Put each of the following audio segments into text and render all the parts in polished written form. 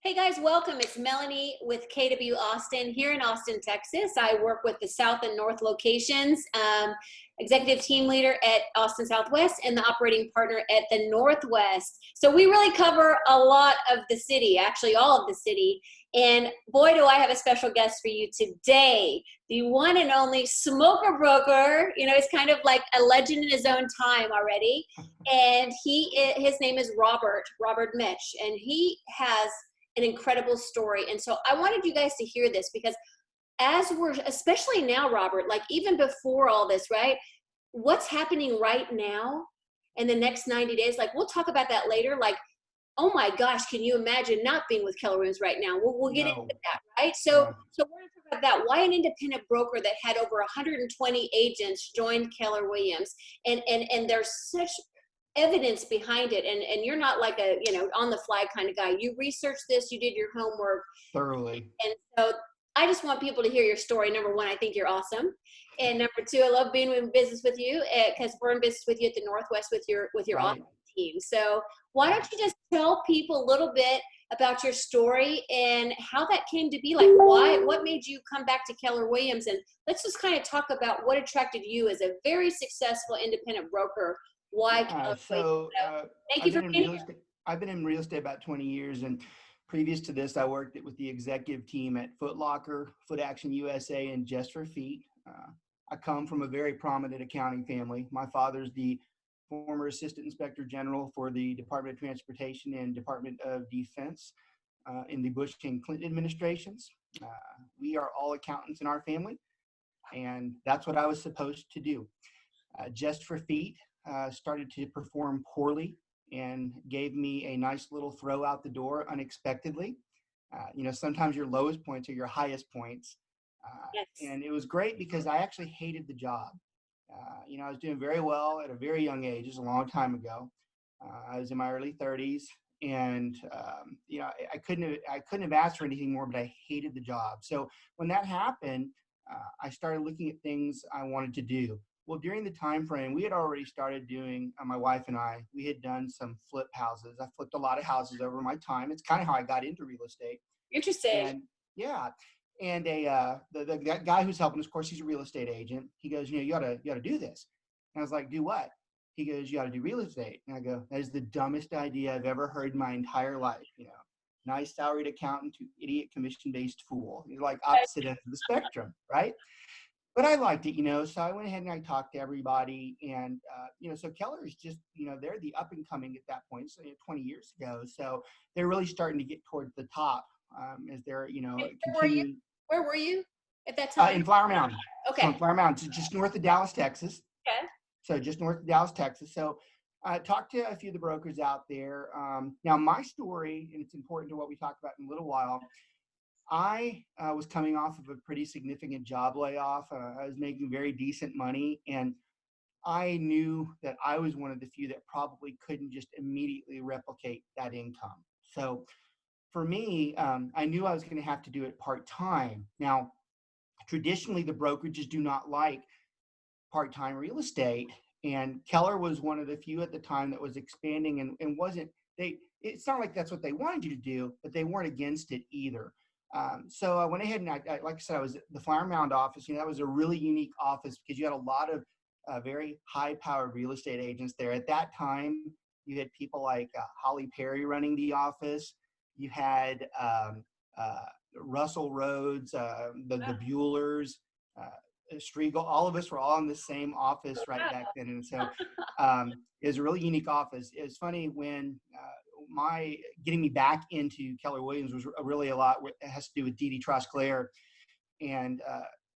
Hey guys, welcome. It's Melanie with KW Austin here in Austin, Texas. I work with the South and North locations, executive team leader at Austin Southwest and the operating partner at the Northwest. So we really cover a lot of the city, actually all of the city. And boy, do I have a special guest for you today. The one and only Smoker Broker. You know, he's kind of like a legend in his own time already. And his name is Robert Meche, and he has an incredible story. And so I wanted you guys to hear this because as we're, especially now, Robert, like even before all this, right? What's happening right now in the next 90 days? Like we'll talk about that later. Like, oh my gosh, can you imagine not being with Keller Williams right now? We'll get into that, right? So Yeah. we're going to talk about that. Why an independent broker that had over 120 agents joined Keller Williams, and there's such evidence behind it, and you're not like a on the fly kind of guy. You researched this, you did your homework, Thoroughly. and so I just want people to hear your story. Number one, I think you're awesome, and number two, I love being in business with you because we're in business with you at the Northwest with your Right. awesome team. So why don't you just tell people a little bit about your story and how that came to be? Like what made you come back to Keller Williams, and let's just kind of talk about what attracted you as a very successful independent broker. Why Yeah. Keller Williams? So So thank you I've for been in being real here. estate. I've been in real estate about 20 years, and previous to this, I worked with the executive team at Foot Locker, Foot Action USA, and Just for Feet. I come from a very prominent accounting family. My father's the former Assistant Inspector General for the Department of Transportation and Department of Defense in the Bush and Clinton administrations. Uh, we are all accountants in our family, and that's what I was supposed to do. Just for Feet started to perform poorly and gave me a nice little throw out the door unexpectedly. Sometimes your lowest points are your highest points. Yes. And it was great because I actually hated the job. I was doing very well at a very young age. It was a long time ago. I was in my early 30s, and I couldn't have asked for anything more, but I hated the job. So when that happened, I started looking at things I wanted to do. Well, during the time frame, we had already started doing, my wife and I, we had done some flip houses. I flipped a lot of houses over my time. It's kind of how I got into real estate. Interesting. And yeah, and the guy who's helping us, of course, he's a real estate agent. He goes, you ought to do this. And I was like, do what? He goes, you ought to do real estate. And I go, that is the dumbest idea I've ever heard in my entire life. Nice salaried accountant to idiot commission-based fool. You're like opposite ends of the spectrum, right? But I liked it. So I went ahead and I talked to everybody, and so Keller is just, they're the up and coming at that point, so 20 years ago. So they're really starting to get towards the top as they're, And where were you? continuing Where were you at that time? in Flower Mound. So in Okay. Flower Mound, just north of Dallas, Texas. Okay. So just north of Dallas, Texas. So I talked to a few of the brokers out there. Now my story, and it's important to what we talk about in a little while. I was coming off of a pretty significant job layoff. I was making very decent money, and I knew that I was one of the few that probably couldn't just immediately replicate that income. So for me, I knew I was going to have to do it part-time. Now, traditionally, the brokerages do not like part-time real estate, and Keller was one of the few at the time that was expanding and wasn't, it's not like that's what they wanted you to do, but they weren't against it either. So I went ahead and like I said, I was at the Flower Mound office. That was a really unique office because you had a lot of very high-powered real estate agents there. At that time, you had people like Holly Perry running the office. You had Russell Rhodes, the Buellers, Striegel. All of us were all in the same office right back then, and so it was a really unique office. It was funny when my getting me back into Keller Williams was really a lot. It has to do with Dee Dee Trosclair, and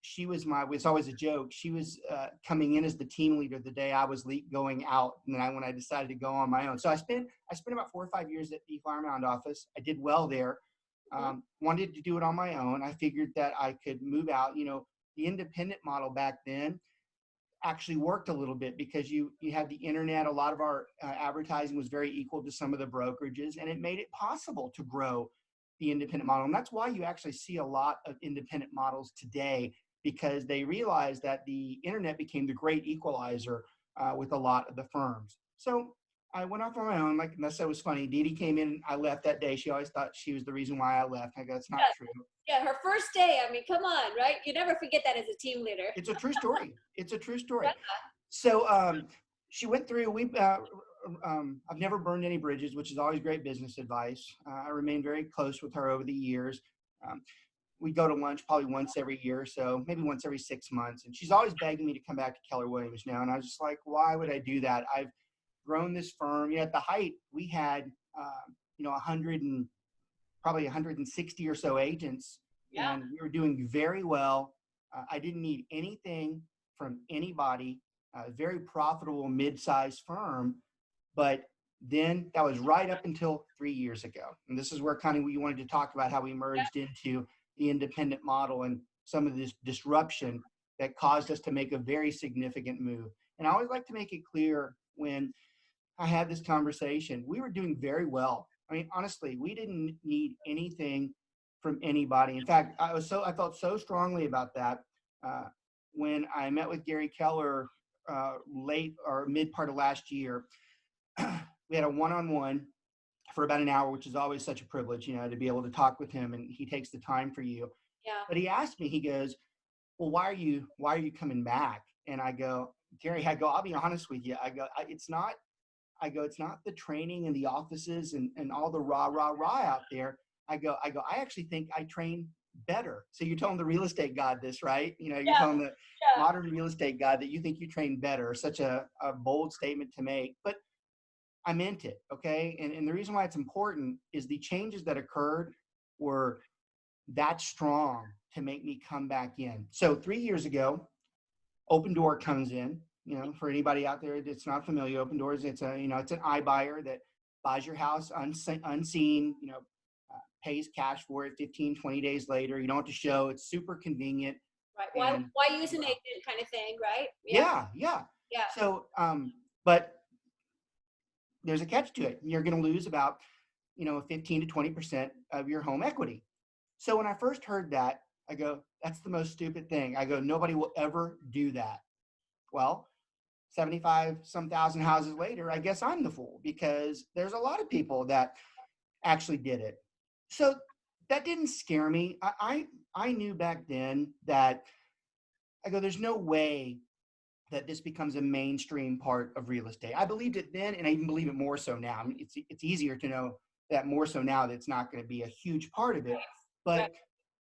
she was it's always a joke. She was coming in as the team leader the day I was going out, and then when I decided to go on my own. So I spent about 4 or 5 years at the Flower Mound office. I did well there. Wanted to do it on my own. I figured that I could move out. The independent model back then actually worked a little bit because you had the internet. A lot of our advertising was very equal to some of the brokerages, and it made it possible to grow the independent model. And that's why you actually see a lot of independent models today, because they realized that the internet became the great equalizer with a lot of the firms. So I went off on my own, like, unless that was funny. Dee Dee came in, I left that day. She always thought she was the reason why I left. I go, it's not true. Yeah, her first day. I mean, come on, right? You never forget that as a team leader. It's a true story. It's a true story. Yeah. So she went through, I've never burned any bridges, which is always great business advice. I remain very close with her over the years. We go to lunch probably once every year or so, maybe once every 6 months. And she's always begging me to come back to Keller Williams now. And I was just like, why would I do that? I've grown this firm. At the height, we had, 100 and probably 160 or so agents. Yeah. And we were doing very well. I didn't need anything from anybody. Very profitable mid-sized firm. But then that was right up until 3 years ago. And this is where kind of we wanted to talk about how we merged into the independent model and some of this disruption that caused us to make a very significant move. And I always like to make it clear when I had this conversation, we were doing very well. I mean, honestly, we didn't need anything from anybody. In fact, I felt so strongly about that when I met with Gary Keller late or mid part of last year. We had a one-on-one for about an hour, which is always such a privilege, to be able to talk with him, and he takes the time for you. Yeah. But he asked me, he goes, well, why are you coming back? And I go, Gary, I'll be honest with you. It's not the training in the offices and all the rah out there. I actually think I train better. So you're telling the real estate god this, right? You're telling the modern real estate god that you think you train better. Such a bold statement to make, but I meant it. Okay. And the reason why it's important is the changes that occurred were that strong to make me come back in. So 3 years ago, Open Door comes in. For anybody out there that's not familiar, Open Doors, it's an iBuyer that buys your house unseen, pays cash for it 15, 20 days later. You don't have to show. It's super convenient. Right. Why use an agent kind of thing, right? Yeah. So, but there's a catch to it. You're going to lose about, 15 to 20% of your home equity. So when I first heard that, I go, that's the most stupid thing. I go, nobody will ever do that. Well, 75 some thousand houses later, I guess I'm the fool because there's a lot of people that actually did it. So that didn't scare me. I knew back then that I go, there's no way that this becomes a mainstream part of real estate. I believed it then, and I even believe it more so now. I mean, it's easier to know that more so now that it's not going to be a huge part of it, but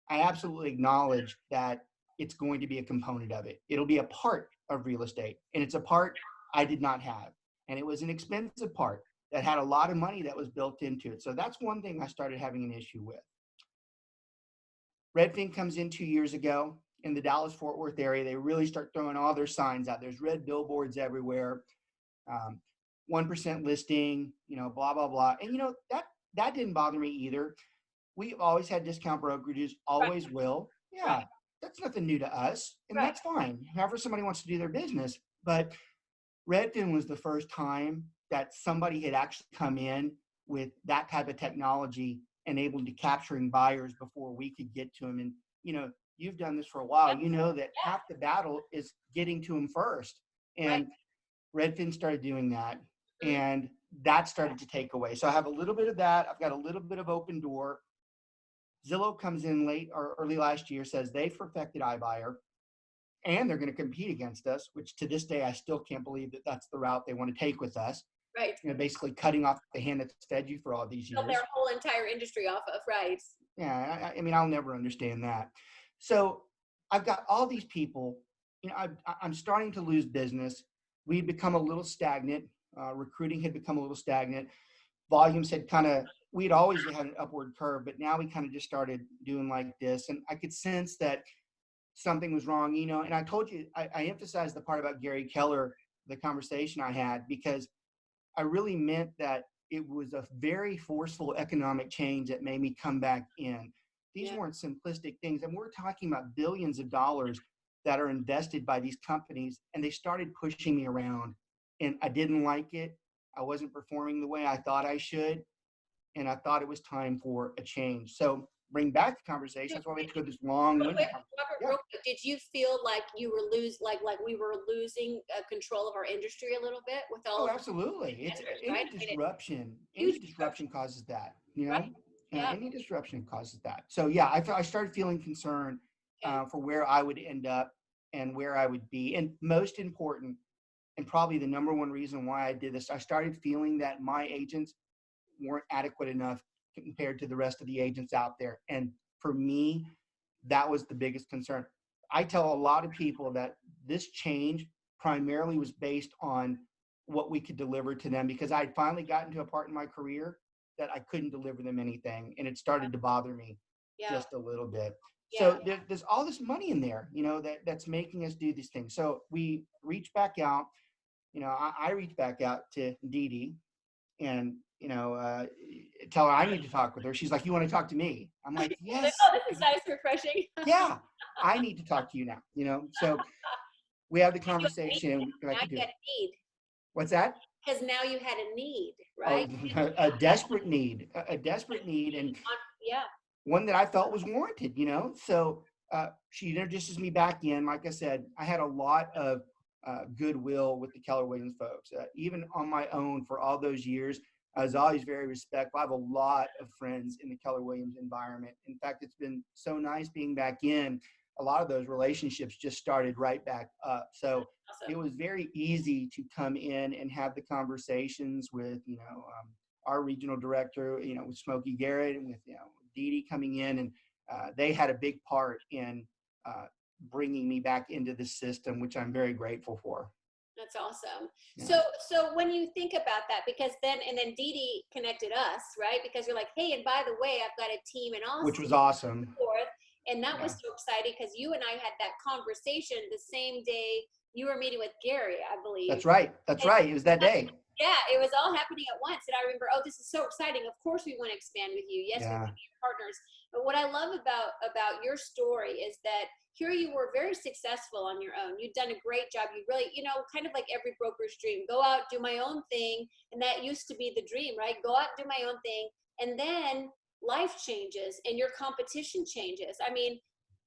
I absolutely acknowledge that it's going to be a component of it. It'll be a part of real estate, and it's a part I did not have, and it was an expensive part that had a lot of money that was built into it. So that's one thing I started having an issue with. Redfin comes in 2 years ago. In the Dallas-Fort Worth area, they really start throwing all their signs out. There's red billboards everywhere, 1% listing, blah, blah, blah. And, that didn't bother me either. We've always had discount brokerages, always will. Yeah, that's nothing new to us, and that's fine. However somebody wants to do their business. But Redfin was the first time that somebody had actually come in with that type of technology and able to capturing buyers before we could get to them. And, you've done this for a while. You know that half the battle is getting to them first. And Redfin started doing that. And that started to take away. So I have a little bit of that. I've got a little bit of Open Door. Zillow comes in late or early last year, says they've perfected iBuyer and they're going to compete against us, which to this day, I still can't believe that that's the route they want to take with us. Right. Basically cutting off the hand that's fed you for all these years. Their whole entire industry off of, right. Yeah. I mean, I'll never understand that. So I've got all these people, I'm starting to lose business. We'd become a little stagnant. Recruiting had become a little stagnant. Volumes had we'd always had an upward curve, but now we kind of just started doing like this. And I could sense that something was wrong, and I told you, I emphasized the part about Gary Keller, the conversation I had, because I really meant that it was a very forceful economic change that made me come back in. These weren't simplistic things. And we're talking about billions of dollars that are invested by these companies. And they started pushing me around. And I didn't like it. I wasn't performing the way I thought I should. And I thought it was time for a change. So bring back the conversation. That's why we had to go this long-winded Robert, yeah. real quick, did you feel like you were like we were losing control of our industry a little bit with all Oh, of absolutely. It's vendors, any right? I mean, disruption. huge Any disruption causes that. You right? know, Yeah. any disruption causes that. So yeah, I started feeling concerned Okay. for where I would end up and where I would be. And most important, and probably the number one reason why I did this, I started feeling that my agents weren't adequate enough compared to the rest of the agents out there. And for me, that was the biggest concern. I tell a lot of people that this change primarily was based on what we could deliver to them, because I had finally gotten to a part in my career that I couldn't deliver them anything. And it started to bother me Yeah. just a little bit. Yeah. So there's all this money in there, that's making us do these things. So we reach back out, I reached back out to Dee Dee and, tell her I need to talk with her. She's like, "You want to talk to me?" I'm like, "Yes. Oh, this is nice, refreshing. Yeah, I need to talk to you now, So we have the conversation. Now I could do you had it. a need. What's that? Because now you had a need, Oh, right? a desperate need, a desperate need, and Yeah. one that I felt was warranted. So she introduces me back in. Like I said, I had a lot of goodwill with the Keller Williams folks. Even on my own for all those years, I was always very respectful. I have a lot of friends in the Keller Williams environment. In fact, it's been so nice being back in. A lot of those relationships just started right back up. So Awesome. it was very easy to come in and have the conversations with, our regional director, with Smokey Garrett and with, Dee Dee coming in, and they had a big part in bringing me back into the system, which I'm very grateful for. That's awesome. Yeah. So when you think about that, because then Dee Dee connected us, right? Because you're like, hey, and by the way, I've got a team in Austin. Which was awesome. And that was so exciting because you and I had that conversation the same day you were meeting with Gary, I believe. That's right. It was that day. Yeah, it was all happening at once. And I remember, oh, this is so exciting. Of course we want to expand with you. Yes, we want to be your partners. But what I love about your story is that here you were very successful on your own. You'd done a great job. You really, kind of like every broker's dream, go out, do my own thing. And that used to be the dream, right? Go out, do my own thing. And then life changes and your competition changes. I mean,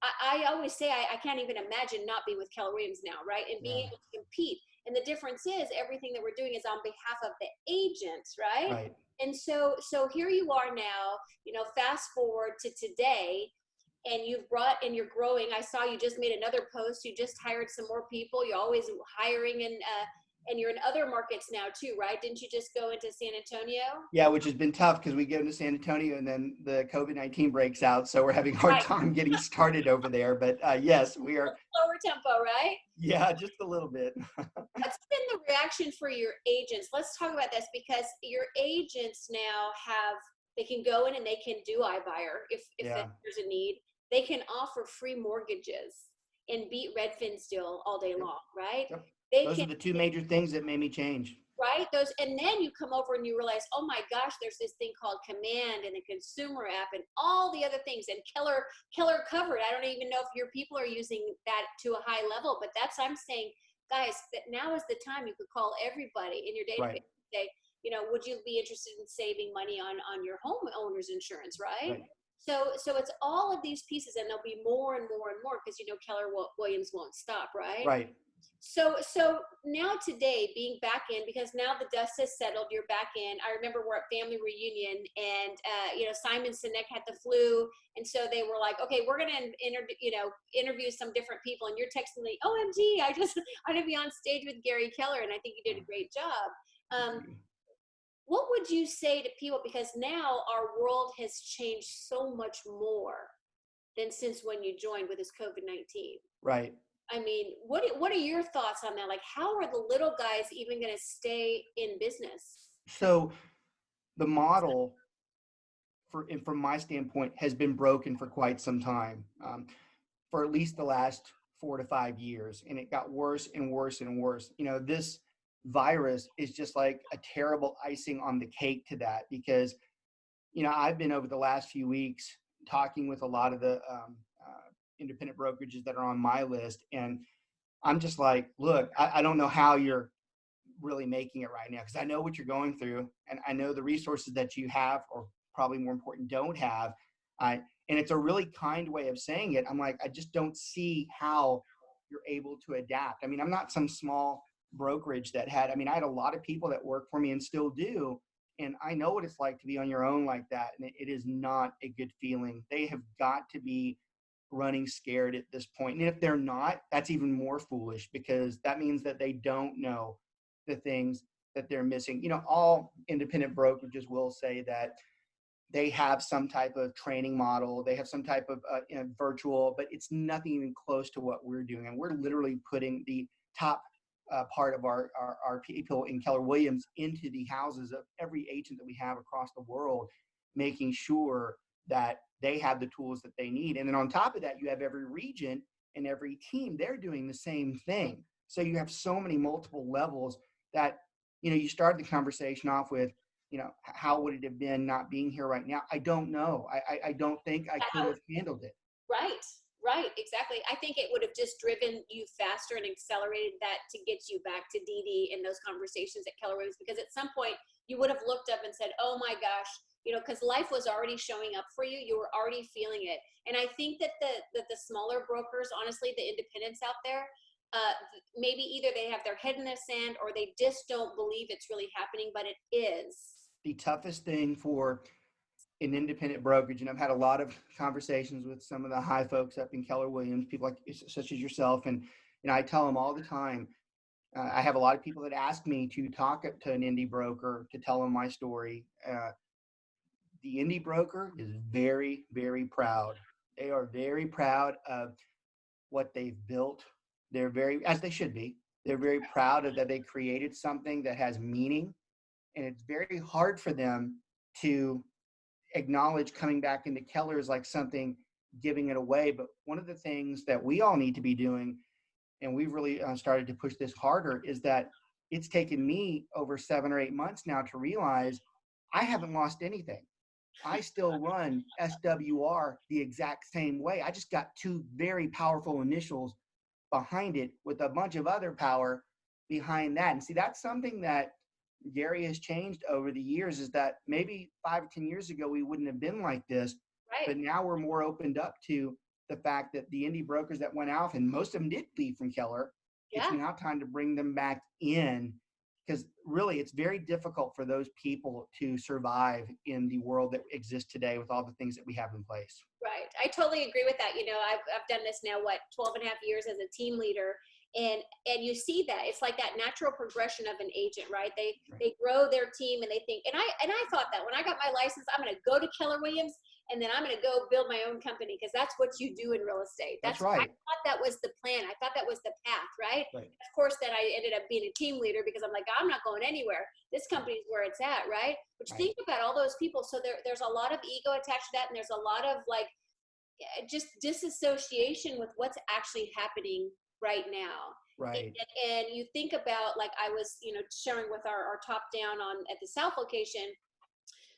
I always say I can't even imagine not being with Keller Williams now, right? And being able to compete. And the difference is everything that we're doing is on behalf of the agents, right? Right. And so here you are now, fast forward to today, and you're growing. I saw you just made another post. You just hired some more people. You're always hiring, and you're in other markets now too, right? Didn't you just go into San Antonio? Yeah, which has been tough because we get into San Antonio and then the COVID-19 breaks out. So we're having a hard time getting started over there. But yes, we are. Lower tempo, right? Yeah, just a little bit. What's been the reaction for your agents? Let's talk about this, because your agents now they can go in and they can do iBuyer if there's a need. They can offer free mortgages and beat Redfin still all day long, right? Yep. Those are the two major things that made me change. Right? And then you come over and you realize, oh my gosh, there's this thing called Command and the consumer app and all the other things, and Keller covered. I don't even know if your people are using that to a high level, but I'm saying, guys, that now is the time you could call everybody in your database and say, would you be interested in saving money on your homeowner's insurance, right? So it's all of these pieces, and there'll be more and more and more because Keller Williams won't stop, right? Right. So now today, being back in, because now the dust has settled, you're back in. I remember we're at family reunion, and Simon Sinek had the flu, and so they were like, okay, we're gonna interview some different people, and you're texting me, OMG, I want to be on stage with Gary Keller, and I think you did a great job. What would you say to people, because now our world has changed so much more than since when you joined with this COVID-19? Right. I mean, what are your thoughts on that? Like, how are the little guys even going to stay in business? So the model, from my standpoint, has been broken for quite some time, for at least the last 4 to 5 years. And it got worse and worse and worse. This virus is just like a terrible icing on the cake to that, because, I've been over the last few weeks talking with a lot of the independent brokerages that are on my list. And I'm just like, look, I don't know how you're really making it right now, because I know what you're going through, and I know the resources that you have, or probably more important, don't have. And it's a really kind way of saying it. I'm like, I just don't see how you're able to adapt. I mean, I'm not some small brokerage that had, I mean, I had a lot of people that work for me and still do. And I know what it's like to be on your own like that. And it is not a good feeling. They have got to be running scared at this point. And if they're not, that's even more foolish, because that means that they don't know the things that they're missing. You know, all independent brokerages will say that they have some type of training model, they have some type of virtual, but it's nothing even close to what we're doing. And we're literally putting the top part of our people in Keller Williams into the houses of every agent that we have across the world, making sure that they have the tools that they need. And then on top of that, you have every region and every team, they're doing the same thing. So you have so many multiple levels that, you know, you start the conversation off with, you know, how would it have been not being here right now? I don't know. I don't think I could have handled it. Right, exactly. I think it would have just driven you faster and accelerated that to get you back to Dee Dee in those conversations at Keller Williams, because at some point you would have looked up and said, oh my gosh, you know, because life was already showing up for you. You were already feeling it. And I think that the smaller brokers, honestly, the independents out there, maybe either they have their head in the sand or they just don't believe it's really happening, but it is. The toughest thing for an independent brokerage, and I've had a lot of conversations with some of the high folks up in Keller Williams, people like such as yourself, and I tell them all the time. I have a lot of people that ask me to talk to an indie broker to tell them my story. The indie broker is very, very proud. They are very proud of what they've built. They're very, as they should be, they're very proud of that they created something that has meaning. And it's very hard for them to acknowledge coming back into Keller is like something giving it away. But one of the things that we all need to be doing, and we've really started to push this harder, is that it's taken me over 7 or 8 months now to realize I haven't lost anything. I still run SWR the exact same way. I just got 2 very powerful initials behind it with a bunch of other power behind that. And see, that's something that Gary has changed over the years, is that maybe 5 or 10 years ago, we wouldn't have been like this. Right. But now we're more opened up to the fact that the indie brokers that went out, and most of them did leave from Keller, it's now time to bring them back in, because really it's very difficult for those people to survive in the world that exists today with all the things that we have in place. Right. I totally agree with that. You know, I've done this now, 12 and a half years as a team leader. And you see that it's like that natural progression of an agent, right? They grow their team and they think, and I thought that when I got my license, I'm going to go to Keller Williams and then I'm going to go build my own company, because that's what you do in real estate. That's right. I thought that was the plan. I thought that was the path, right? Of course, then I ended up being a team leader because I'm like, I'm not going anywhere. This company's where it's at, right? But think about all those people. So there's a lot of ego attached to that, and there's a lot of like just disassociation with what's actually happening right now. Right. And you think about, like I was, you know, sharing with our top down at the South location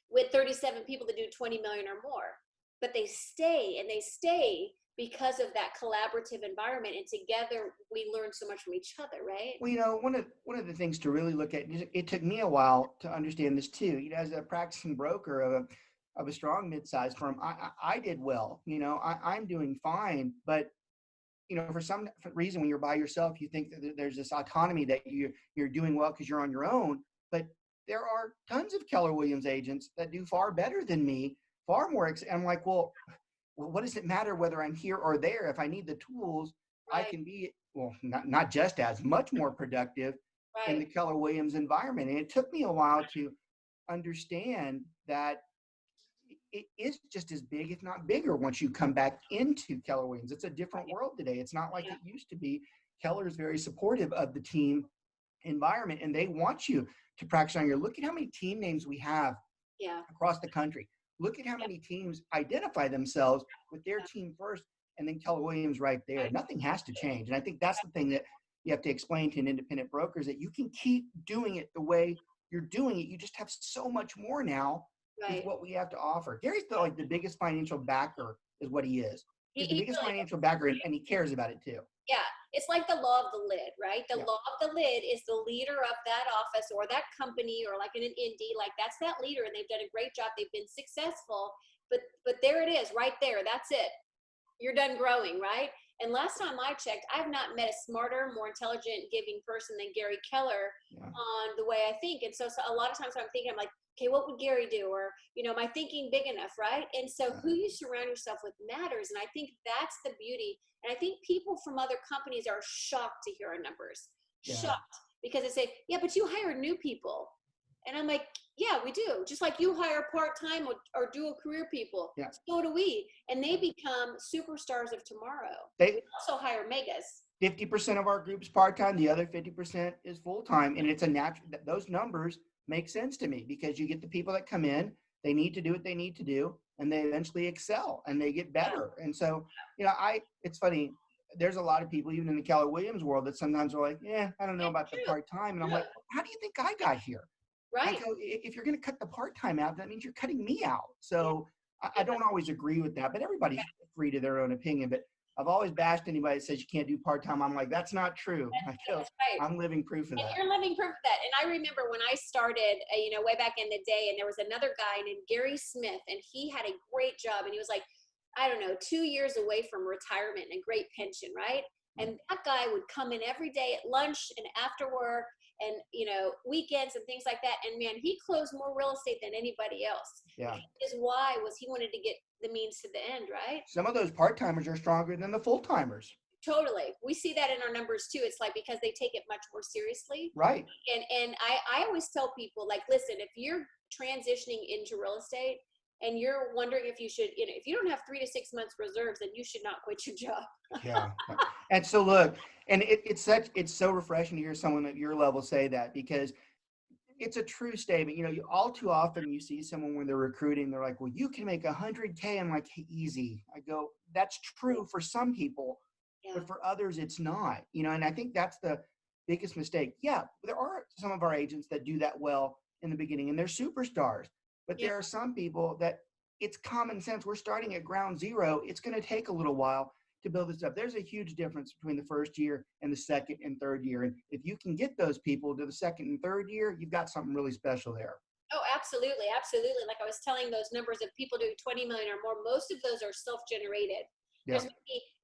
with 37 people that do 20 million or more, but they stay because of that collaborative environment, and together we learn so much from each other, right? Well, you know, one of the things to really look at, it took me a while to understand this too. You know, as a practicing broker of a strong mid-sized firm, I did well. You know, I'm doing fine, but you know, for some reason, when you're by yourself, you think that there's this autonomy that you're doing well because you're on your own. But there are tons of Keller Williams agents that do far better than me, far more. And I'm like, well, what does it matter whether I'm here or there? If I need the tools, I can be, well, not just as much more productive in the Keller Williams environment. And it took me a while to understand that it is just as big, if not bigger, once you come back into Keller Williams. It's a different world today. It's not like it used to be. Keller is very supportive of the team environment, and they want you to practice on your. Look at how many team names we have across the country. Look at how many teams identify themselves with their team first, and then Keller Williams right there. Nothing has to change. And I think that's the thing that you have to explain to an independent broker, is that you can keep doing it the way you're doing it. You just have so much more now. Is what we have to offer. Gary's like the biggest financial backer, is what he is. He's the biggest financial backer, and he cares about it too. Yeah, it's like the law of the lid, right? The law of the lid is the leader of that office or that company, or like in an indie, like that's that leader, and they've done a great job. They've been successful, but there it is, right there. That's it. You're done growing, right? And last time I checked, I've not met a smarter, more intelligent, giving person than Gary Keller on the way I think. And so a lot of times when I'm thinking, I'm like, okay, what would Gary do? Or, am I thinking big enough, right? And so who you surround yourself with matters. And I think that's the beauty. And I think people from other companies are shocked to hear our numbers. Shocked. Because they say, yeah, but you hire new people. And I'm like, yeah, we do. Just like you hire part-time or dual career people. Yeah. So do we. And they become superstars of tomorrow. We also hire megas. 50% of our group's part-time. The other 50% is full-time. And it's a natural, those numbers make sense to me because you get the people that come in, they need to do what they need to do, and they eventually excel and they get better. And so, it's funny. There's a lot of people, even in the Keller Williams world, that sometimes are like, I don't know about the part-time. And I'm like, how do you think I got here? Right. I go, if you're going to cut the part-time out, that means you're cutting me out. So I don't always agree with that, but everybody's free to their own opinion. But I've always bashed anybody that says you can't do part-time. I'm like, that's not true. That's right. I'm living proof of that. And you're living proof of that. And I remember when I started, way back in the day, and there was another guy named Gary Smith, and he had a great job. And he was like, I don't know, 2 years away from retirement and a great pension, right? And that guy would come in every day at lunch and after work and, weekends and things like that. And man, he closed more real estate than anybody else. Yeah. His why was he wanted to get the means to the end, right? Some of those part-timers are stronger than the full-timers. Totally. We see that in our numbers too. It's like, because they take it much more seriously. Right. And I always tell people, like, listen, if you're transitioning into real estate and you're wondering if you should, if you don't have 3 to 6 months reserves, then you should not quit your job. Yeah. And so look, and it's so refreshing to hear someone at your level say that, because it's a true statement. All too often you see someone when they're recruiting, they're like, well, you can make 100K. I'm like, hey, easy. I go, that's true for some people, but for others, it's not, and I think that's the biggest mistake. Yeah. There are some of our agents that do that well in the beginning and they're superstars, but there are some people that it's common sense. We're starting at ground zero. It's going to take a little while to build this up. There's a huge difference between the first year and the second and third year. And if you can get those people to the second and third year, you've got something really special there. Oh, absolutely. Absolutely. Like I was telling, those numbers of people doing 20 million or more, most of those are self-generated. Yeah.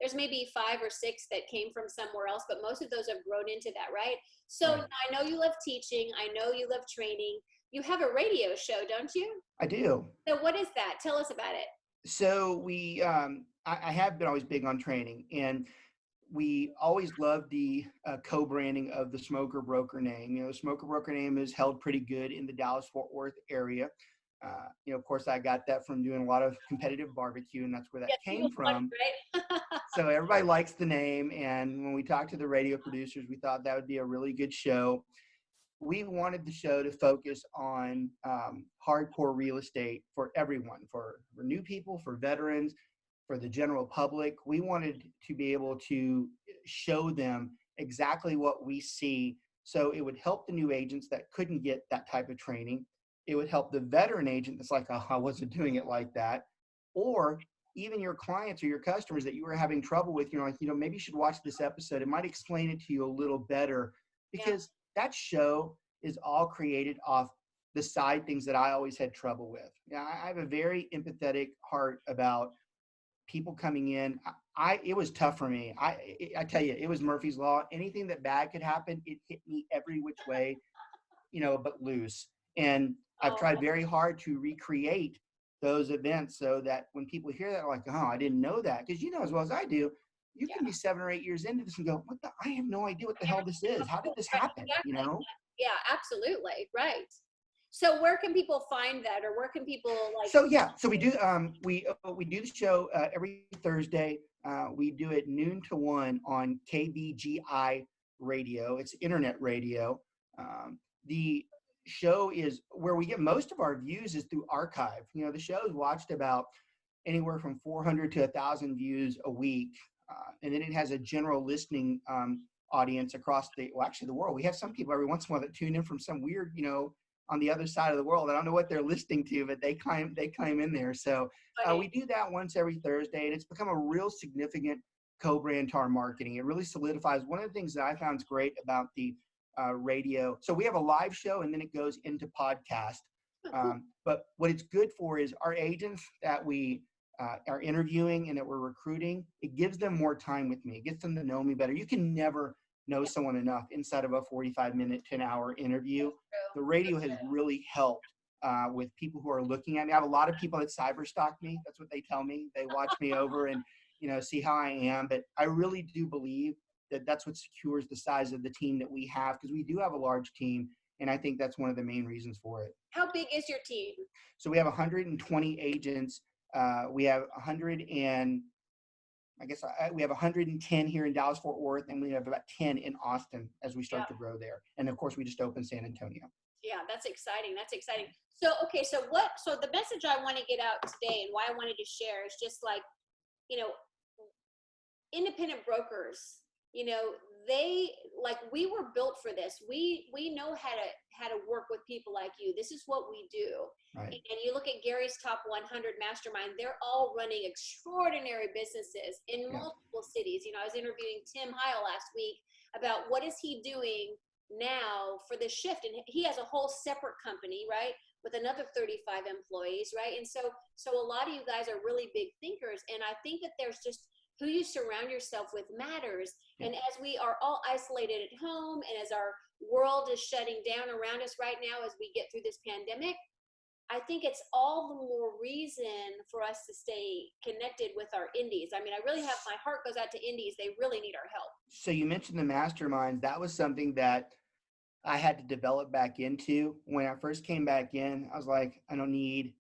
There's maybe 5 or 6 that came from somewhere else, but most of those have grown into that, right? So right. I know you love teaching. I know you love training. You have a radio show, don't you? I do. So what is that? Tell us about it. So I have been always big on training, and we always loved the co-branding of the Smoker Broker name. The Smoker Broker name is held pretty good in the Dallas-Fort Worth area. Of course, I got that from doing a lot of competitive barbecue, and that's where that came from. Right? So everybody likes the name, and when we talked to the radio producers, we thought that would be a really good show. We wanted the show to focus on hardcore real estate for everyone, for new people, for veterans, for the general public. We wanted to be able to show them exactly what we see, so it would help the new agents that couldn't get that type of training. It would help the veteran agent that's like, oh, I wasn't doing it like that. Or even your clients or your customers that you were having trouble with, maybe you should watch this episode. It might explain it to you a little better, because that show is all created off the side things that I always had trouble with. I have a very empathetic heart about people coming in. It was tough for me. I tell you, it was Murphy's Law. Anything that bad could happen, it hit me every which way, but loose. And I've tried very hard to recreate those events so that when people hear that, like, oh, I didn't know that. Because as well as I do, you can be 7 or 8 years into this and go, I have no idea what the hell this is. How did this happen? Yeah, absolutely. Right. So where can people find that, or where can people like? So we do we do the show every Thursday. We do it noon to 1 on KBGI radio. It's internet radio. The show is where we get most of our views is through archive. The show is watched about anywhere from 400 to 1,000 views a week, and then it has a general listening audience across the world. We have some people every once in a while that tune in from some weird, on the other side of the world. I don't know what they're listening to, but they climb in there. So we do that once every Thursday, and it's become a real significant co-brand to our marketing. It really solidifies. One of the things that I found is great about the radio. So we have a live show, and then it goes into podcast. But what it's good for is our agents that we are interviewing and that we're recruiting, it gives them more time with me. It gets them to know me better. You can never know someone enough inside of a 45-minute to an hour interview. The radio has really helped with people who are looking at me. I have a lot of people that cyber stalk me. That's what they tell me. They watch me over and, see how I am. But I really do believe that that's what secures the size of the team that we have, because we do have a large team. And I think that's one of the main reasons for it. How big is your team? So we have 120 agents. We have 100 and we have 110 here in Dallas Fort Worth, and we have about 10 in Austin as we start to grow there. And of course, we just opened San Antonio. Yeah, that's exciting. That's exciting. So, okay, so the message I want to get out today and why I wanted to share is just like, independent brokers, we were built for this. We know how to work with people like you. This is what we do. Right. And you look at Gary's top 100 mastermind, they're all running extraordinary businesses in multiple cities. I was interviewing Tim Heil last week about what is he doing now for the shift. And he has a whole separate company, right, with another 35 employees, right? And so a lot of you guys are really big thinkers. And I think that there's just who you surround yourself with matters. And as we are all isolated at home and as our world is shutting down around us right now as we get through this pandemic, I think it's all the more reason for us to stay connected with our indies. I mean, I really have, my heart goes out to indies. They really need our help. So you mentioned the masterminds. That was something that I had to develop back into. When I first came back in, I was like, I don't need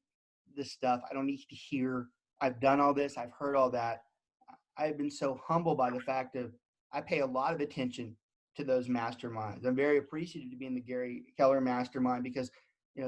this stuff. I don't need to hear. I've done all this. I've heard all that. I've been so humbled by the fact of I pay a lot of attention to those masterminds. I'm very appreciative to be in the Gary Keller mastermind because,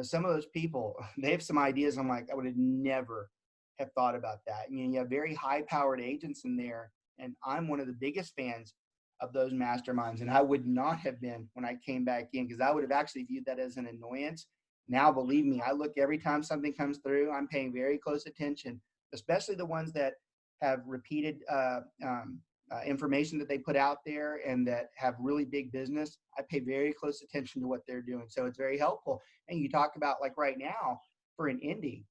some of those people, they have some ideas. I'm like, I would have never have thought about that. You have very high powered agents in there. And I'm one of the biggest fans of those masterminds. And I would not have been when I came back in, because I would have actually viewed that as an annoyance. Now, believe me, I look every time something comes through, I'm paying very close attention, especially the ones that have repeated information that they put out there and that have really big business. I pay very close attention to what they're doing. So it's very helpful. And you talk about like right now for an indie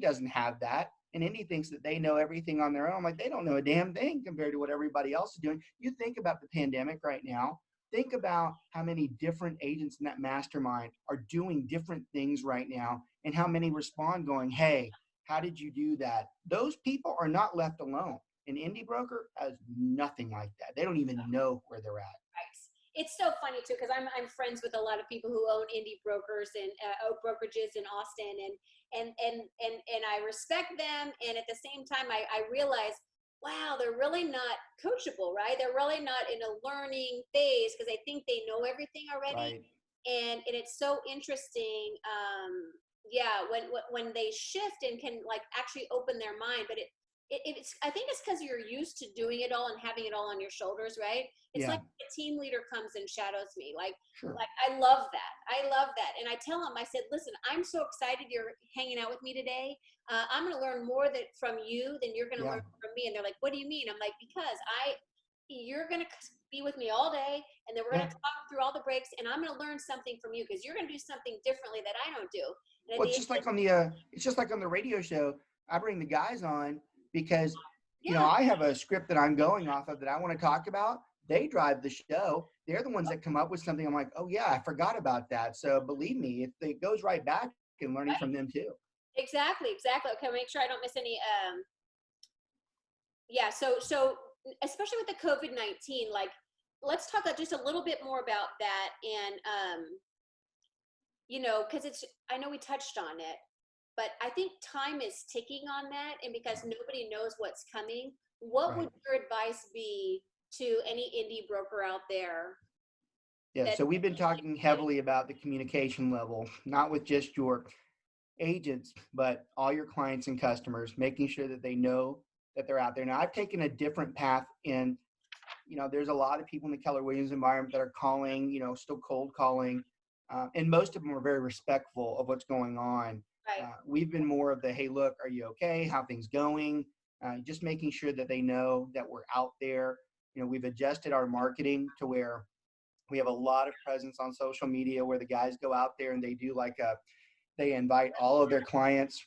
doesn't have that. And indie thinks that they know everything on their own. Like they don't know a damn thing compared to what everybody else is doing. You think about the pandemic right now. Think about how many different agents in that mastermind are doing different things right now and how many respond going, hey, how did you do that? Those people are not left alone. An indie broker has nothing like that. They don't even know where they're at. Right. It's so funny too, because I'm friends with a lot of people who own indie brokers and brokerages in Austin, and I respect them. And at the same time, I realize, wow, they're really not coachable, right? They're really not in a learning phase because they think they know everything already. Right. And it's so interesting. When they shift and can like actually open their mind, but it's I think it's because you're used to doing it all and having it all on your shoulders, right? It's like a team leader comes and shadows me. Like I love that. And I tell them, I said, listen, I'm so excited you're hanging out with me today. I'm going to learn more from you than you're going to learn from me. And they're like, what do you mean? I'm like, because you're going to be with me all day, and then we're going to talk through all the breaks, and I'm going to learn something from you because you're going to do something differently that I don't do. Well, it's just like on the radio show. I bring the guys on because I have a script that I'm going off of that I want to talk about. They drive the show. They're the ones that come up with something. I'm like, oh yeah, I forgot about that. So believe me, it goes right back and learning from them too. Exactly. Okay, make sure I don't miss any. So especially with the COVID-19, like let's talk just a little bit more about that, and because I know we touched on it, but I think time is ticking on that, and because nobody knows what's coming, what would your advice be to any indie broker out there? Yeah, so we've been talking heavily about the communication level, not with just your agents, but all your clients and customers, making sure that they know that they're out there. Now, I've taken a different path in, there's a lot of people in the Keller Williams environment that are calling, still cold calling, and most of them are very respectful of what's going on. Right. We've been more of the, hey, look, are you okay? How things going? Just making sure that they know that we're out there. We've adjusted our marketing to where we have a lot of presence on social media where the guys go out there and they do like they invite all of their clients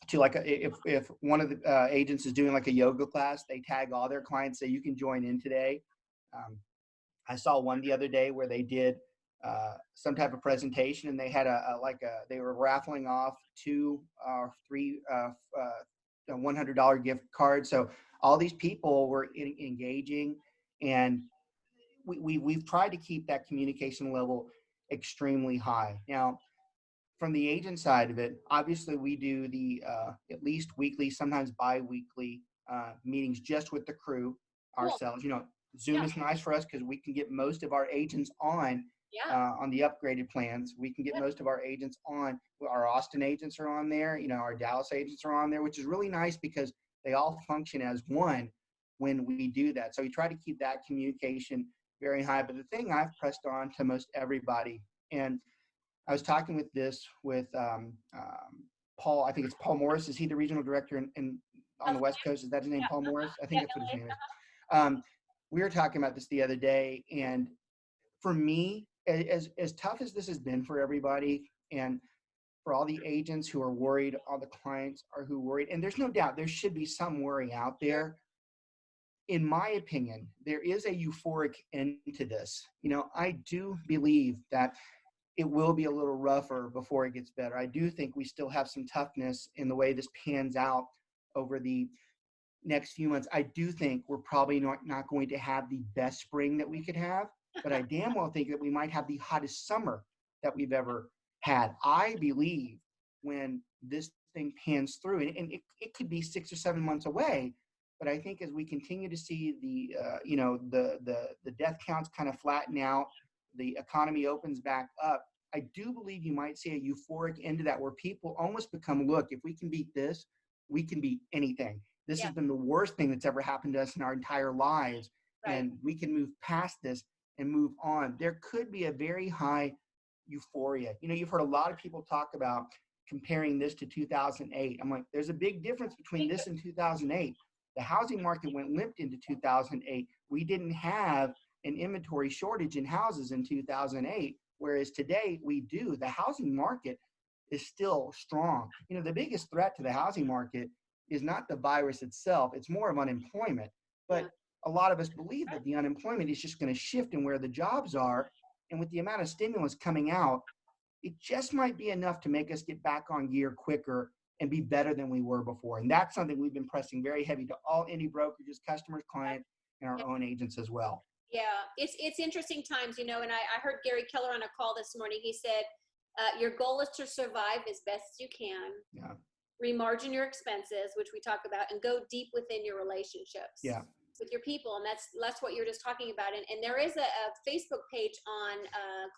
to like if one of the agents is doing like a yoga class, they tag all their clients, say you can join in today. I saw one the other day where they did some type of presentation, and they had they were raffling off 2 or 3 $100 gift cards. So all these people were engaging, and we've tried to keep that communication level extremely high. Now, from the agent side of it, obviously we do the at least weekly, sometimes bi-weekly meetings just with the crew ourselves. You know, Zoom is nice for us because we can get most of our agents on the upgraded plans. We can get most of our agents on. Our Austin agents are on there. You know, our Dallas agents are on there, which is really nice because they all function as one when we do that. So we try to keep that communication very high. But the thing I've pressed on to most everybody, and I was talking with Paul, I think it's Paul Morris. Is he the regional director on the West Coast? Is that his name, Paul Morris? I think that's what his name is. We were talking about this the other day, and for me, as tough as this has been for everybody, and for all the agents who are worried, all the clients are who worried, and there's no doubt there should be some worry out there. In my opinion, there is a euphoric end to this. You know, I do believe that it will be a little rougher before it gets better. I do think we still have some toughness in the way this pans out over the next few months. I do think we're probably not going to have the best spring that we could have, but I damn well think that we might have the hottest summer that we've ever had. I believe when this thing pans through, and it could be 6 or 7 months away, but I think as we continue to see the death counts kind of flatten out, the economy opens back up, I do believe you might see a euphoric end to that where people almost become, look, if we can beat this, we can beat anything. This has been the worst thing that's ever happened to us in our entire lives. Right. And we can move past this and move on. There could be a very high euphoria. You know, you've heard a lot of people talk about comparing this to 2008. I'm like, there's a big difference between this and 2008. The housing market went limp into 2008. We didn't have an inventory shortage in houses in 2008, whereas today we do. The housing market is still strong. You know, the biggest threat to the housing market is not the virus itself, it's more of unemployment. But a lot of us believe that the unemployment is just going to shift in where the jobs are. And with the amount of stimulus coming out, it just might be enough to make us get back on gear quicker and be better than we were before. And that's something we've been pressing very heavy to all indie brokerages, customers, clients, and our own agents as well. Yeah, it's interesting times, you know, and I heard Gary Keller on a call this morning. He said, your goal is to survive as best as you can. Yeah. Remargin your expenses, which we talk about, and go deep within your relationships with your people. And that's what you're just talking about. And there is a Facebook page on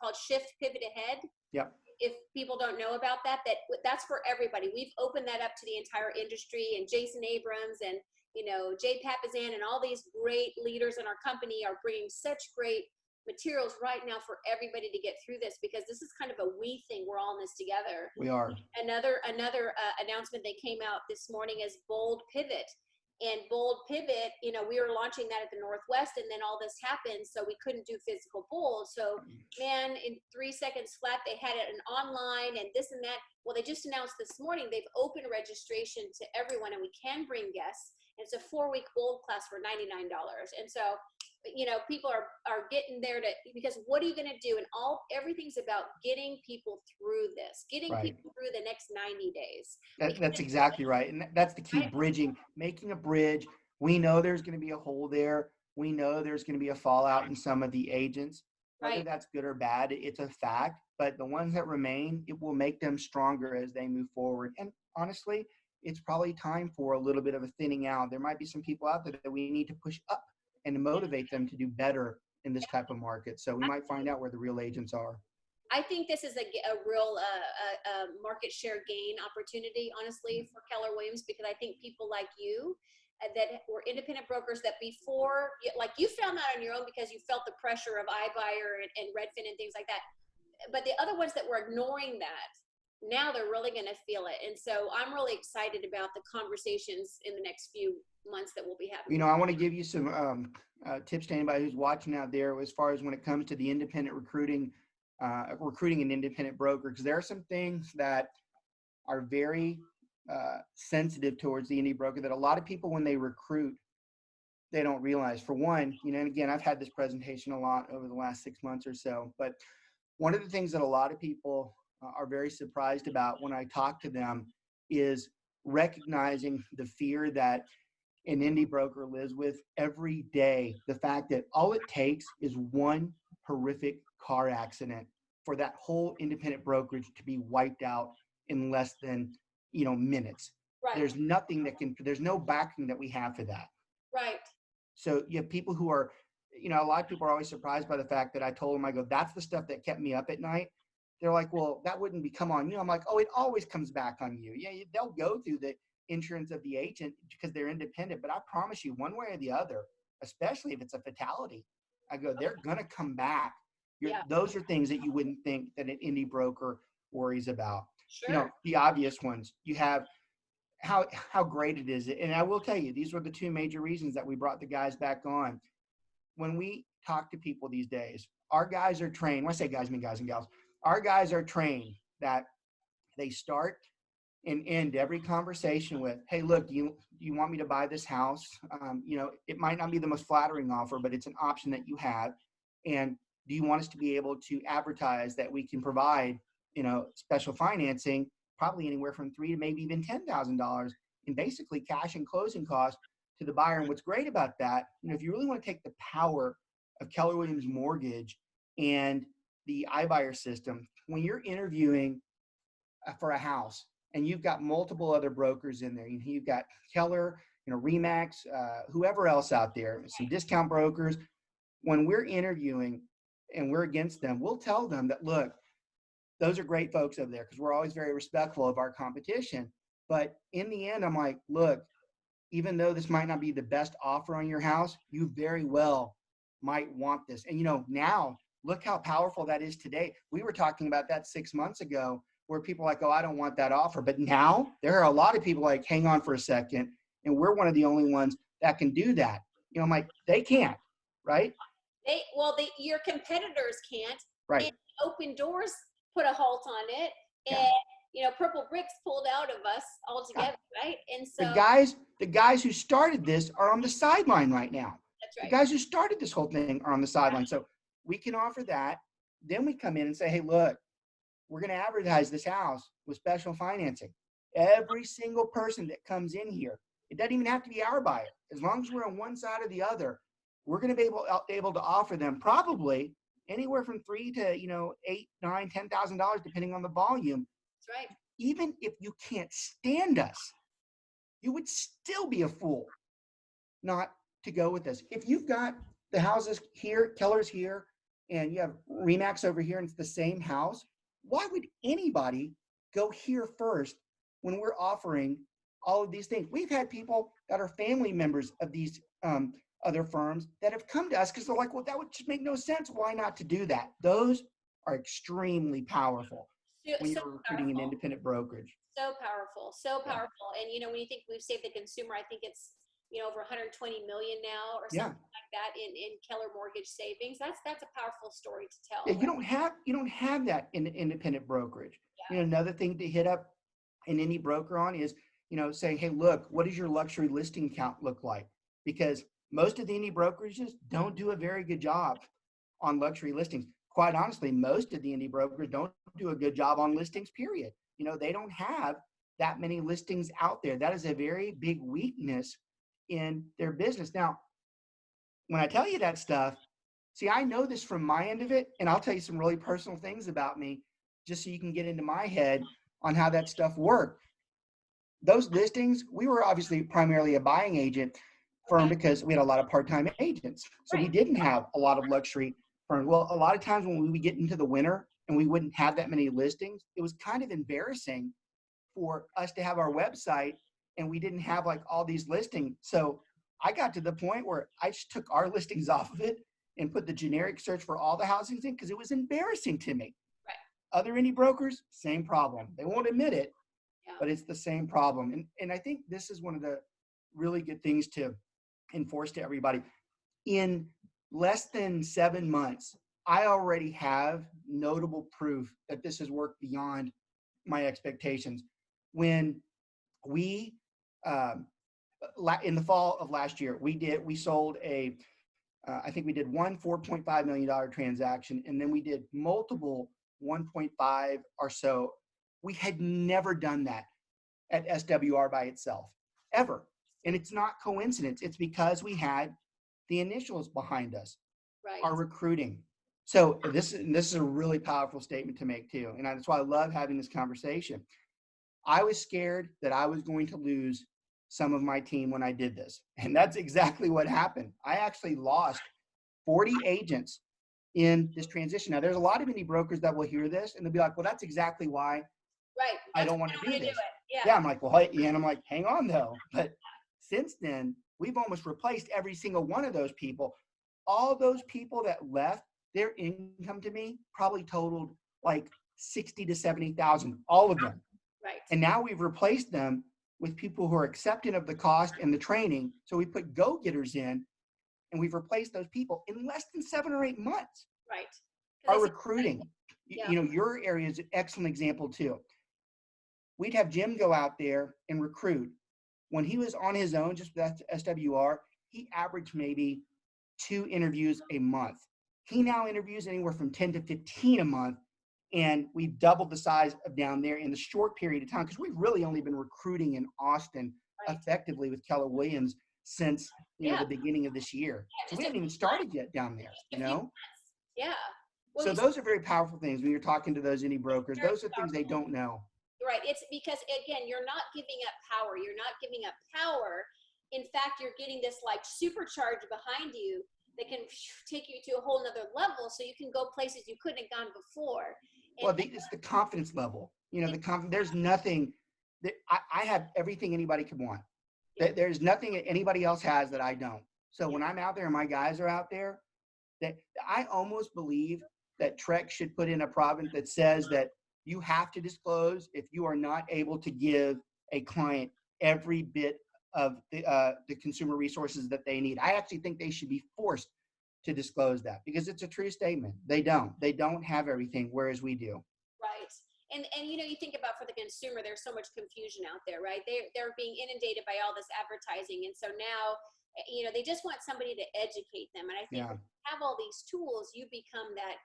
called Shift Pivot Ahead. Yep. If people don't know about that's for everybody. We've opened that up to the entire industry, and Jason Abrams and, you know, Jay Papazan and all these great leaders in our company are bringing such great materials right now for everybody to get through this, because this is kind of a we thing. We're all in this together. We are. Another announcement that came out this morning is Bold Pivot. And Bold Pivot, you know, we were launching that at the Northwest, and then all this happened, so we couldn't do physical bold. So, man, in 3 seconds flat, they had it online and this and that. Well, they just announced this morning they've opened registration to everyone, and we can bring guests. And it's a 4-week bold class for $99. And so, you know, people are getting there because what are you going to do? And everything's about getting people through this, getting people through the next 90 days. That's exactly right. And that's the key, bridging, making a bridge. We know there's going to be a hole there. We know there's going to be a fallout in some of the agents, whether that's good or bad, it's a fact, but the ones that remain, it will make them stronger as they move forward. And honestly, it's probably time for a little bit of a thinning out. There might be some people out there that we need to push up and to motivate them to do better in this type of market. So we might find out where the real agents are. I think this is a real market share gain opportunity, honestly, for Keller Williams, because I think people like you that were independent brokers that before, like you found that on your own because you felt the pressure of iBuyer and Redfin and things like that. But the other ones that were ignoring that, now they're really going to feel it. And so I'm really excited about the conversations in the next few months that we'll be having. You know, I want to give you some tips to anybody who's watching out there as far as when it comes to the independent recruiting an independent broker, because there are some things that are very sensitive towards the indie broker that a lot of people, when they recruit, they don't realize. For one, and again, I've had this presentation a lot over the last 6 months or so, but one of the things that a lot of people are very surprised about when I talk to them is recognizing the fear that an indie broker lives with every day. The fact that all it takes is one horrific car accident for that whole independent brokerage to be wiped out in less than, minutes. Right. There's no backing that we have for that. Right. So you have people who are, a lot of people are always surprised by the fact that I told them, I go, that's the stuff that kept me up at night. They're like, well, that wouldn't come on you. I'm like, oh, it always comes back on you. Yeah, they'll go through the insurance of the agent because they're independent, but I promise you, one way or the other, especially if it's a fatality, I go, they're going to come back. Those are things that you wouldn't think that an indie broker worries about. Sure. The obvious ones. You have how great it is. And I will tell you, these were the two major reasons that we brought the guys back on. When we talk to people these days, our guys are trained. When I say guys, I mean guys and gals. Our guys are trained that they start and end every conversation with, hey, look, do you want me to buy this house? It might not be the most flattering offer, but it's an option that you have. And do you want us to be able to advertise that we can provide, special financing, probably anywhere from $3,000 to maybe even $10,000 in basically cash and closing costs to the buyer. And what's great about that, if you really want to take the power of Keller Williams Mortgage and the iBuyer system, when you're interviewing for a house and you've got multiple other brokers in there, you've got Keller, Remax, whoever else out there, some discount brokers, when we're interviewing and we're against them, we'll tell them that, look, those are great folks over there, because we're always very respectful of our competition. But in the end, I'm like, look, even though this might not be the best offer on your house, you very well might want this. And, now look how powerful that is today. We were talking about that 6 months ago, where people are like, oh, I don't want that offer. But now there are a lot of people like, hang on for a second. And we're one of the only ones that can do that. I'm like, they can't, right? Your competitors can't. Right. And Open Doors put a halt on it. And, Purple Bricks pulled out of us altogether, right? And so the guys who started this are on the sideline right now. That's right. The guys who started this whole thing are on the sideline. So we can offer that. Then we come in and say, hey, look, we're going to advertise this house with special financing. Every single person that comes in here, it doesn't even have to be our buyer. As long as we're on one side or the other, we're going to be able to offer them probably anywhere from $3,000 to $8,000, $9,000, $10,000, depending on the volume. That's right. Even if you can't stand us, you would still be a fool not to go with us. If you've got the houses here, Keller's here, and you have Remax over here, and it's the same house, why would anybody go here first when we're offering all of these things? We've had people that are family members of these other firms that have come to us because they're like, well, that would just make no sense. Why not to do that? Those are extremely powerful when you're recruiting an independent brokerage. So powerful. And, when you think we've saved the consumer, I think it's, over 120 million now or something like that in Keller Mortgage savings. That's a powerful story to tell. Yeah, you don't have that in the independent brokerage. Yeah. Another thing to hit up an indie broker on is, saying, hey, look, what does your luxury listing count look like? Because most of the indie brokerages don't do a very good job on luxury listings. Quite honestly, most of the indie brokers don't do a good job on listings, period. They don't have that many listings out there. That is a very big weakness in their business. Now, when I tell you that stuff, see, I know this from my end of it, and I'll tell you some really personal things about me just so you can get into my head on how that stuff worked. Those listings, we were obviously primarily a buying agent firm because we had a lot of part-time agents. So we didn't have a lot of luxury firms. Well, a lot of times when we would get into the winter and we wouldn't have that many listings, it was kind of embarrassing for us to have our website and we didn't have like all these listings. So I got to the point where I just took our listings off of it and put the generic search for all the housings in because it was embarrassing to me. Right. Other indie brokers, same problem. They won't admit it, but it's the same problem. And I think this is one of the really good things to enforce to everybody. In less than 7 months, I already have notable proof that this has worked beyond my expectations. when we, in the fall of last year, we sold I think we did one $4.5 million transaction, and then we did multiple 1.5 or so. We had never done that at SWR by itself, ever. And it's not coincidence. It's because we had the initials behind us, Right. our recruiting. So this is a really powerful statement to make too. And that's why I love having this conversation. I was scared that I was going to lose some of my team when I did this. And that's exactly what happened. I actually lost 40 agents in this transition. Now, there's a lot of indie brokers that will hear this and they'll be like, well, that's exactly why I don't want to do this. Yeah, I'm like, well, and I'm like, hang on though. But since then, we've almost replaced every single one of those people. All those people that left, their income to me probably totaled like 60 to 70,000, all of them. Right. And now we've replaced them with people who are accepting of the cost and the training. So we put go-getters in, and we've replaced those people in less than 7 or 8 months. Right. Our recruiting, yeah. Your area is an excellent example too. We'd have Jim go out there and recruit. When he was on his own, just with SWR, he averaged maybe 2 interviews a month. He now interviews anywhere from 10 to 15 a month. And we've doubled the size of down there in the short period of time, because we've really only been recruiting in Austin effectively with Keller Williams since the beginning of this year. So we haven't even started yet down there, Yeah. Well, so those are very powerful things when you're talking to those indie brokers. Those are things they don't know. Right. It's because, again, you're not giving up power. You're not giving up power. In fact, you're getting this like supercharge behind you that can take you to a whole nother level, so you can go places you couldn't have gone before. Well, it's the confidence level. There's nothing that I have everything anybody could want. There's nothing that anybody else has that I don't. So when I'm out there and my guys are out there, that I almost believe that Trek should put in a province that says that you have to disclose if you are not able to give a client every bit of the consumer resources that they need. I actually think they should be forced to disclose that, because it's a true statement. They don't have everything, whereas we do. Right. And you think about, for the consumer, there's so much confusion out there, right? They're being inundated by all this advertising. And so now, they just want somebody to educate them. And I think when you have all these tools, you become that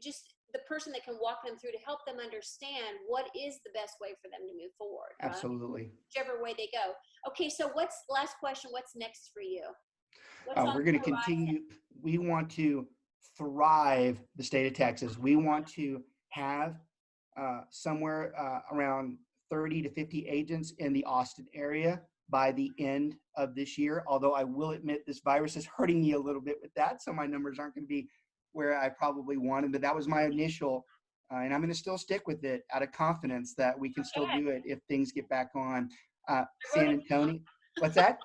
just the person that can walk them through to help them understand what is the best way for them to move forward. Absolutely. Whichever way they go. Okay. So last question, what's next for you? We're going to continue. We want to thrive the state of Texas. We want to have somewhere around 30 to 50 agents in the Austin area by the end of this year. Although I will admit this virus is hurting me a little bit with that. So my numbers aren't going to be where I probably wanted, but that was my initial, and I'm going to still stick with it out of confidence that we can still do it if things get back on. San Antonio. What's that?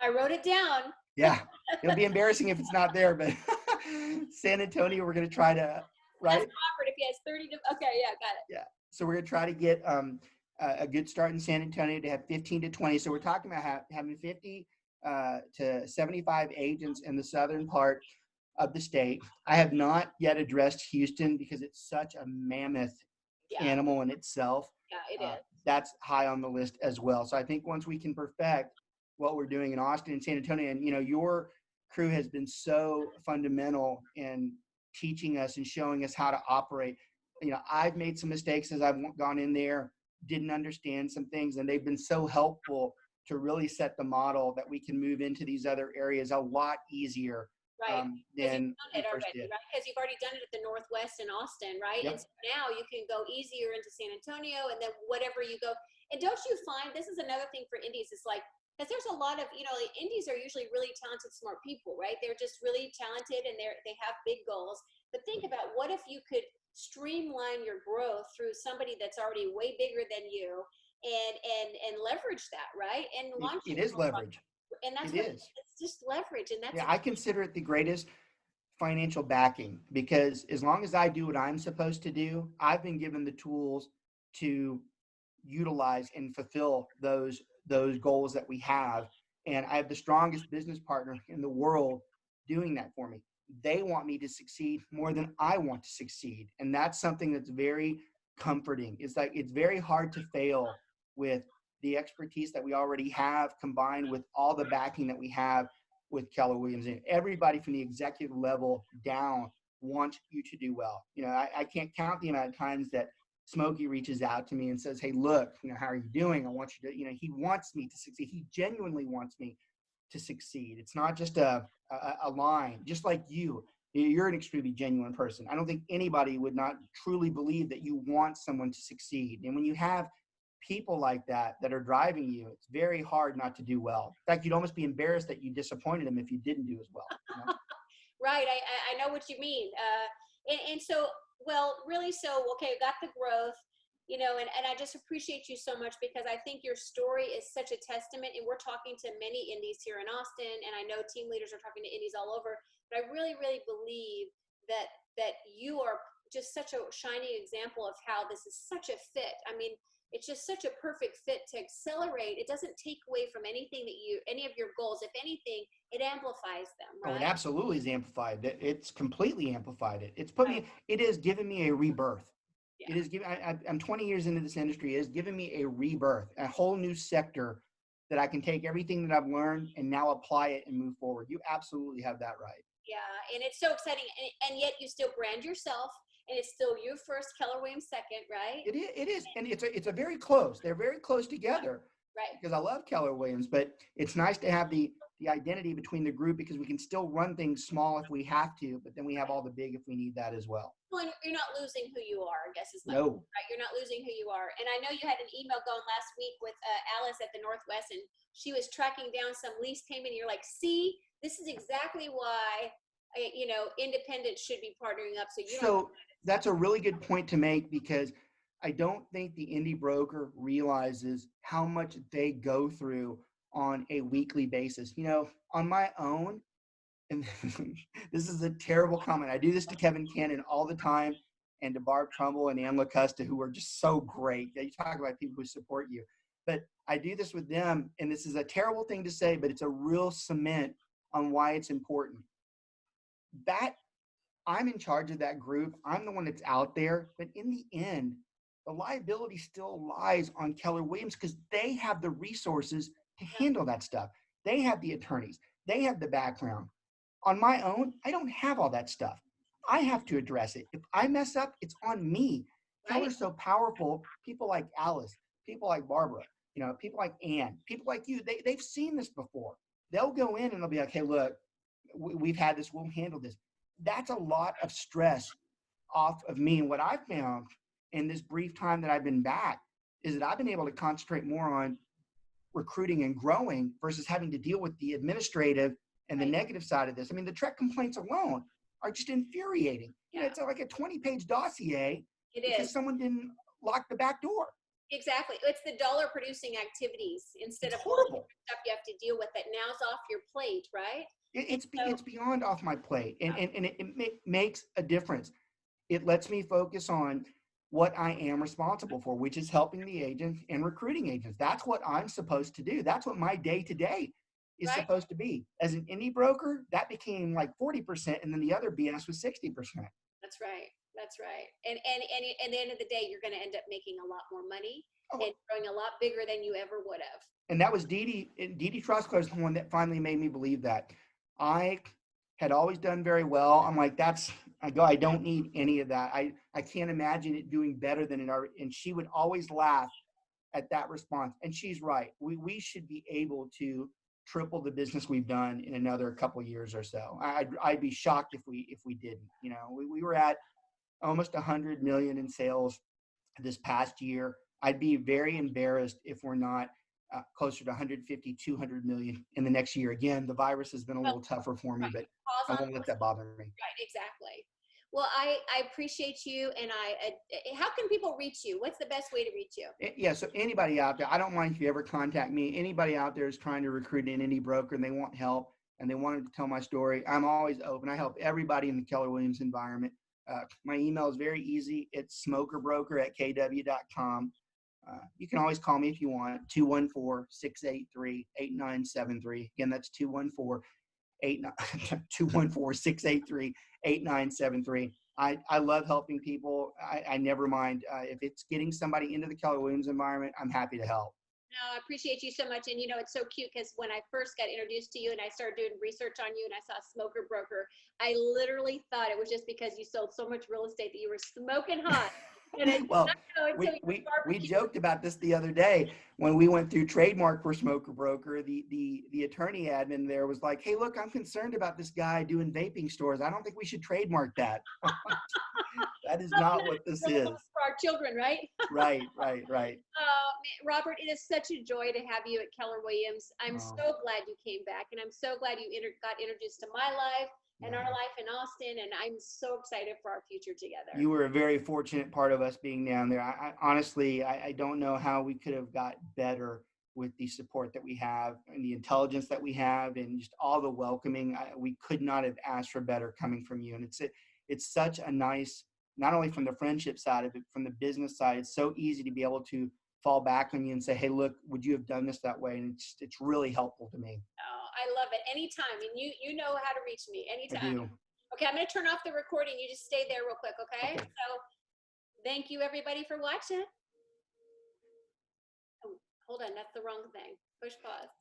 I wrote it down. Yeah, it'll be embarrassing if it's not there, but San Antonio, we're going to try to, right? That's Robert, if he has 30 to, okay, yeah, got it. Yeah, so we're going to try to get a good start in San Antonio to have 15 to 20. So we're talking about having 50 to 75 agents in the southern part of the state. I have not yet addressed Houston because it's such a mammoth animal in itself. Yeah, it is. That's high on the list as well. So I think once we can perfect what we're doing in Austin and San Antonio, and your crew has been so fundamental in teaching us and showing us how to operate. I've made some mistakes as I've gone in there, didn't understand some things, and they've been so helpful to really set the model that we can move into these other areas a lot easier. Right. Than we first already, did. Right? Because you've already done it at the Northwest and Austin, right? Yep. And so now you can go easier into San Antonio, and then whatever you go. And don't you find, this is another thing for indies, it's like, because there's a lot of, the indies are usually really talented, smart people, right? They're just really talented, and they have big goals. But think about, what if you could streamline your growth through somebody that's already way bigger than you, and leverage that, right? And launch it is leverage. And that's it's just leverage. And that's I consider it the greatest financial backing, because as long as I do what I'm supposed to do, I've been given the tools to utilize and fulfill those goals that we have. And I have the strongest business partner in the world doing that for me. They want me to succeed more than I want to succeed. And that's something that's very comforting. It's like, it's very hard to fail with the expertise that we already have, combined with all the backing that we have with Keller Williams. And everybody from the executive level down wants you to do well. You know, I can't count the amount of times that Smokey reaches out to me and says, hey, look, you know, how are you doing? I want you to, you know, he wants me to succeed. He genuinely wants me to succeed. It's not just a line, just like you. You're an extremely genuine person. I don't think anybody would not truly believe that you want someone to succeed. And when you have people like that are driving you, it's very hard not to do well. In fact, you'd almost be embarrassed that you disappointed them if you didn't do as well. You know? Right. I know what you mean. And so, well, really, so, okay, got the growth, you know, and I just appreciate you so much, because I think your story is such a testament, and we're talking to many indies here in Austin, and I know team leaders are talking to indies all over, but I really, really believe that you are just such a shining example of how this is such a fit. I mean, it's just such a perfect fit to accelerate. It doesn't take away from anything that any of your goals. If anything, it amplifies them, right? Oh, it absolutely is amplified. It's completely amplified it. It's put me, it has given me a rebirth. Yeah. It is giving, I'm 20 years into this industry. It has given me a rebirth, a whole new sector that I can take everything that I've learned and now apply it and move forward. You absolutely have that right. Yeah, and it's so exciting, and yet you still brand yourself, and it's still you first, Keller Williams second, right? It is, and it's a very close. They're very close together. Right. Because I love Keller Williams, but it's nice to have the identity between the group, because we can still run things small if we have to, but then we have all the big if we need that as well. Well, and you're not losing who you are, I guess is my No. point, right? You're not losing who you are. And I know you had an email going last week with Alice at the Northwest, and she was tracking down some lease payment. And you're like, see, this is exactly why, you know, independents should be partnering up. So that's a really good point to make, because I don't think the indie broker realizes how much they go through on a weekly basis. You know, on my own, and this is a terrible comment, I do this to Kevin Cannon all the time, and to Barb Trumbull and Ann LaCusta, who are just so great. You talk about people who support you. But I do this with them, and this is a terrible thing to say, but it's a real cement on why it's important. That I'm in charge of that group. I'm the one that's out there. But in the end, the liability still lies on Keller Williams, because they have the resources to handle that stuff. They have the attorneys. They have the background. On my own, I don't have all that stuff. I have to address it. If I mess up, it's on me. Right. Keller's so powerful. People like Alice, people like Barbara, you know, people like Ann, people like you, they've seen this before. They'll go in and they'll be like, hey, look, we've had this, we'll handle this. That's a lot of stress off of me. And what I've found in this brief time that I've been back is that I've been able to concentrate more on recruiting and growing versus having to deal with the administrative and the negative side of this. I mean, the Trek complaints alone are just infuriating. Yeah. You know, it's like a 20-page dossier because someone didn't lock the back door. Exactly. It's the dollar producing activities instead of horrible stuff you have to deal with that now's off your plate, right? It's beyond off my plate, and it makes a difference. It lets me focus on what I am responsible for, which is helping the agents and recruiting agents. That's what I'm supposed to do. That's what my day-to-day is supposed to be. As an indie broker, that became like 40%, and then the other BS was 60%. That's right. That's right. And at the end of the day, you're going to end up making a lot more money and growing a lot bigger than you ever would have. And that was Dee Trostler is the one that finally made me believe that. I had always done very well. I'm like, I don't need any of that. I can't imagine it doing better than it already. And she would always laugh at that response. And she's right. We should be able to triple the business we've done in another couple of years or so. I'd be shocked if we didn't. You know, we were at almost 100 million in sales this past year. I'd be very embarrassed if we're not closer to 150, 200 million in the next year. Again, the virus has been a little tougher for me, but I won't let that bother me. Right, exactly. Well, I appreciate you, and how can people reach you? What's the best way to reach you? Yeah, so anybody out there, I don't mind if you ever contact me. Anybody out there is trying to recruit an indie broker and they want help and they wanted to tell my story, I'm always open. I help everybody in the Keller Williams environment. My email is very easy. It's smokerbroker@kw.com. You can always call me if you want, 214-683-8973. Again, that's 214-683-8973. I love helping people. I never mind if it's getting somebody into the Keller Williams environment. I'm happy to help. No, I appreciate you so much. And you know, it's so cute because when I first got introduced to you and I started doing research on you and I saw Smoker Broker, I literally thought it was just because you sold so much real estate that you were smoking hot. And it's Well, not, no, it's we barbecue. joked about this the other day when we went through trademark for Smoker Broker. The attorney admin there was like, "Hey, look, I'm concerned about this guy doing vaping stores. I don't think we should trademark that." That is not what this is. For our children, right? Right, right, right. Robert, it is such a joy to have you at Keller Williams. I'm Oh, so glad you came back, and I'm so glad you got introduced to my life and our yeah. life in Austin, and I'm so excited for our future together. You were a very fortunate part of us being down there. I honestly, I don't know how we could have got better with the support that we have and the intelligence that we have and just all the welcoming. We could not have asked for better coming from you. And it's such a nice, not only from the friendship side of it, from the business side, it's so easy to be able to fall back on you and say, "Hey, look, would you have done this that way?" And it's really helpful to me. Oh, I love it. Anytime, and you know how to reach me I anytime. do. Okay, I'm going to turn off the recording. You just stay there real quick, okay? Okay. So thank you, everybody, for watching. Oh, hold on. That's the wrong thing. Push pause.